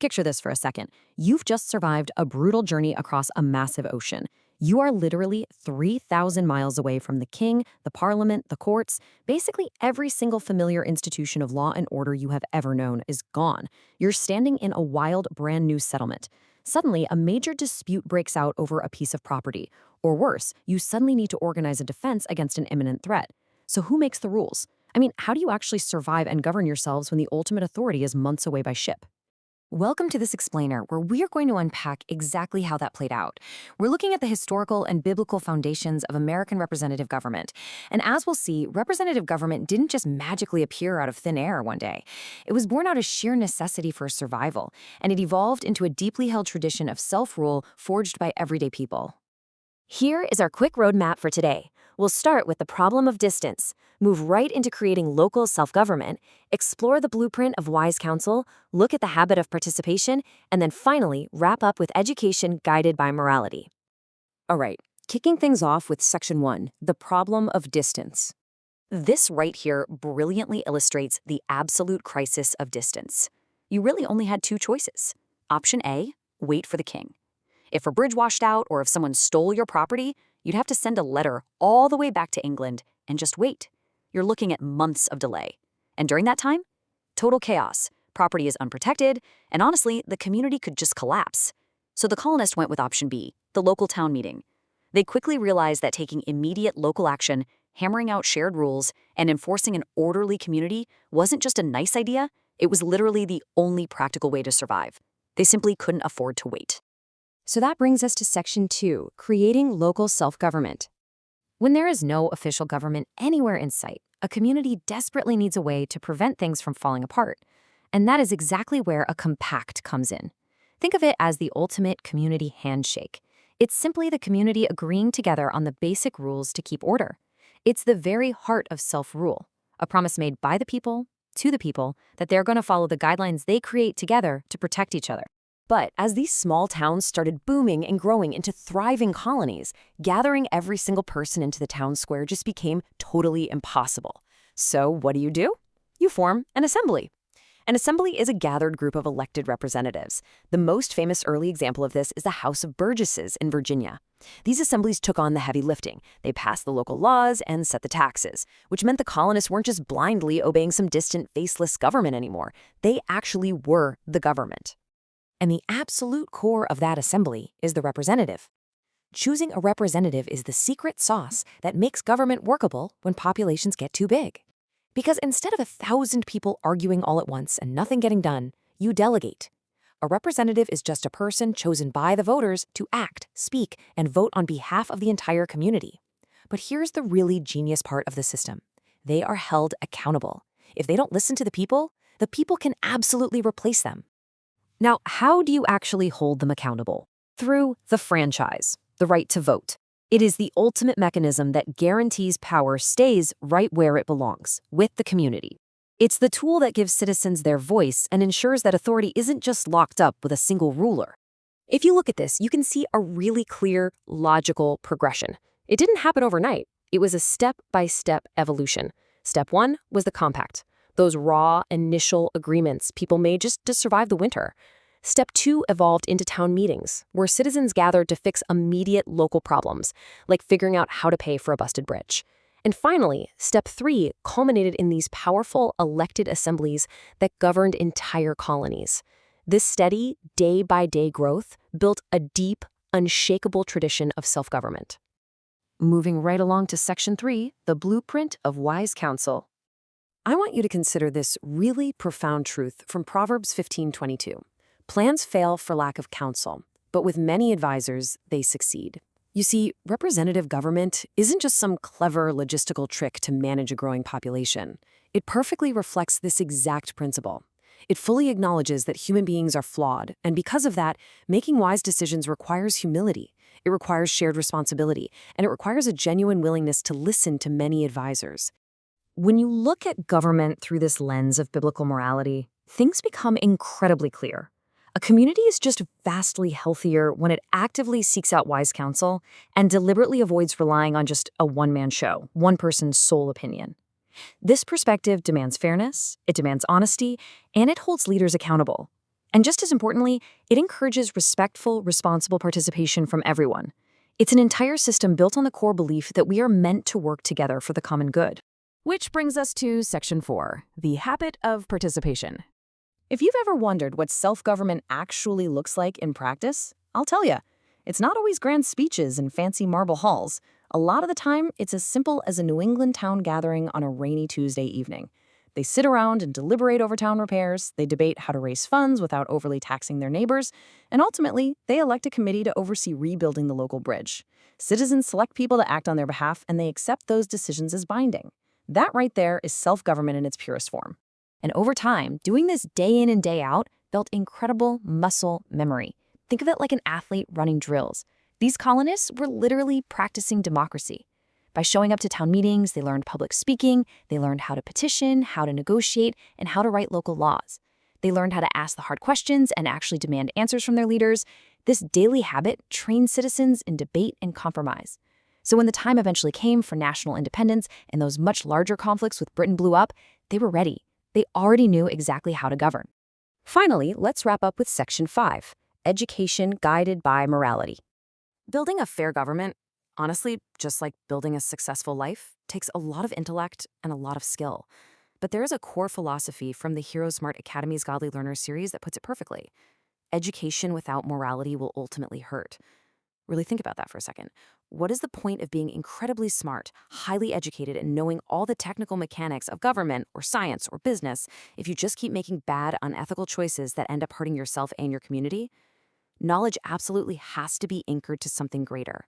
Picture this for a second. You've just survived a brutal journey across a massive ocean. You are literally 3,000 miles away from the king, the parliament, the courts. Basically, every single familiar institution of law and order you have ever known is gone. You're standing in a wild, brand new settlement. Suddenly, a major dispute breaks out over a piece of property. Or worse, you suddenly need to organize a defense against an imminent threat. So who makes the rules? I mean, how do you actually survive and govern yourselves when the ultimate authority is months away by ship? Welcome to this explainer, where we are going to unpack exactly how that played out. We're looking at the historical and biblical foundations of American representative government. And as we'll see, representative government didn't just magically appear out of thin air one day. It was born out of sheer necessity for survival, and it evolved into a deeply held tradition of self-rule forged by everyday people. Here is our quick roadmap for today. We'll start with the problem of distance, move right into creating local self-government, explore the blueprint of wise counsel, look at the habit of participation, and then finally wrap up with education guided by morality. All right, kicking things off with Section 1, the problem of distance. This right here brilliantly illustrates the absolute crisis of distance. You really only had two choices. Option A, wait for the king. If a bridge washed out or if someone stole your property, you'd have to send a letter all the way back to England and just wait. You're looking at months of delay. And during that time, total chaos. Property is unprotected, and honestly, the community could just collapse. So the colonists went with option B, the local town meeting. They quickly realized that taking immediate local action, hammering out shared rules, and enforcing an orderly community wasn't just a nice idea, it was literally the only practical way to survive. They simply couldn't afford to wait. So that brings us to Section 2, creating local self-government. When there is no official government anywhere in sight, a community desperately needs a way to prevent things from falling apart. And that is exactly where a compact comes in. Think of it as the ultimate community handshake. It's simply the community agreeing together on the basic rules to keep order. It's the very heart of self-rule, a promise made by the people to the people that they're going to follow the guidelines they create together to protect each other. But as these small towns started booming and growing into thriving colonies, gathering every single person into the town square just became totally impossible. So what do? You form an assembly. An assembly is a gathered group of elected representatives. The most famous early example of this is the House of Burgesses in Virginia. These assemblies took on the heavy lifting. They passed the local laws and set the taxes, which meant the colonists weren't just blindly obeying some distant, faceless government anymore. They actually were the government. And the absolute core of that assembly is the representative. Choosing a representative is the secret sauce that makes government workable when populations get too big. Because instead of 1,000 people arguing all at once and nothing getting done, you delegate. A representative is just a person chosen by the voters to act, speak, and vote on behalf of the entire community. But here's the really genius part of the system. They are held accountable. If they don't listen to the people can absolutely replace them. Now, how do you actually hold them accountable? Through the franchise, the right to vote. It is the ultimate mechanism that guarantees power stays right where it belongs, with the community. It's the tool that gives citizens their voice and ensures that authority isn't just locked up with a single ruler. If you look at this, you can see a really clear, logical progression. It didn't happen overnight. It was a step-by-step evolution. Step 1 was the compact. Those raw, initial agreements people made just to survive the winter. Step 2 evolved into town meetings, where citizens gathered to fix immediate local problems, like figuring out how to pay for a busted bridge. And finally, Step 3 culminated in these powerful elected assemblies that governed entire colonies. This steady, day-by-day growth built a deep, unshakable tradition of self-government. Moving right along to Section 3, the blueprint of wise counsel. I want you to consider this really profound truth from Proverbs 15:22. Plans fail for lack of counsel, but with many advisors, they succeed. You see, representative government isn't just some clever logistical trick to manage a growing population. It perfectly reflects this exact principle. It fully acknowledges that human beings are flawed, and because of that, making wise decisions requires humility. It requires shared responsibility, and it requires a genuine willingness to listen to many advisors. When you look at government through this lens of biblical morality, things become incredibly clear. A community is just vastly healthier when it actively seeks out wise counsel and deliberately avoids relying on just a one-man show, one person's sole opinion. This perspective demands fairness, it demands honesty, and it holds leaders accountable. And just as importantly, it encourages respectful, responsible participation from everyone. It's an entire system built on the core belief that we are meant to work together for the common good. Which brings us to Section 4, the habit of participation. If you've ever wondered what self-government actually looks like in practice, I'll tell you. It's not always grand speeches and fancy marble halls. A lot of the time, it's as simple as a New England town gathering on a rainy Tuesday evening. They sit around and deliberate over town repairs, they debate how to raise funds without overly taxing their neighbors, and ultimately, they elect a committee to oversee rebuilding the local bridge. Citizens select people to act on their behalf, and they accept those decisions as binding. That right there is self-government in its purest form. And over time, doing this day in and day out built incredible muscle memory. Think of it like an athlete running drills. These colonists were literally practicing democracy. By showing up to town meetings, they learned public speaking, they learned how to petition, how to negotiate, and how to write local laws. They learned how to ask the hard questions and actually demand answers from their leaders. This daily habit trained citizens in debate and compromise. So when the time eventually came for national independence and those much larger conflicts with Britain blew up, they were ready. They already knew exactly how to govern. Finally, let's wrap up with Section 5, education guided by morality. Building a fair government, honestly, just like building a successful life, takes a lot of intellect and a lot of skill. But there is a core philosophy from the Academy's Godly Learners series that puts it perfectly. Education without morality will ultimately hurt. Really think about that for a second. What is the point of being incredibly smart, highly educated, and knowing all the technical mechanics of government or science or business if you just keep making bad, unethical choices that end up hurting yourself and your community? Knowledge absolutely has to be anchored to something greater.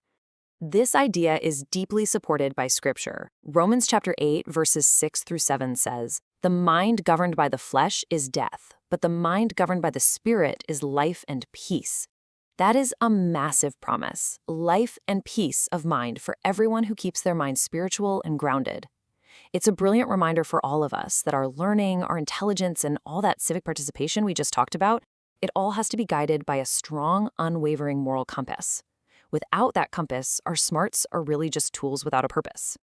This idea is deeply supported by Scripture. Romans chapter 8, verses 6 through 7 says, "The mind governed by the flesh is death, but the mind governed by the Spirit is life and peace." That is a massive promise, life and peace of mind for everyone who keeps their mind spiritual and grounded. It's a brilliant reminder for all of us that our learning, our intelligence, and all that civic participation we just talked about, it all has to be guided by a strong, unwavering moral compass. Without that compass, our smarts are really just tools without a purpose.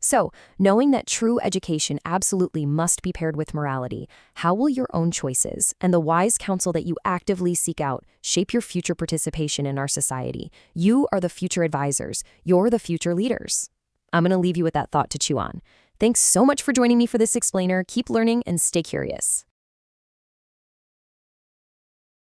So, knowing that true education absolutely must be paired with morality, how will your own choices and the wise counsel that you actively seek out shape your future participation in our society? You are the future advisors. You're the future leaders. I'm going to leave you with that thought to chew on. Thanks so much for joining me for this explainer. Keep learning and stay curious.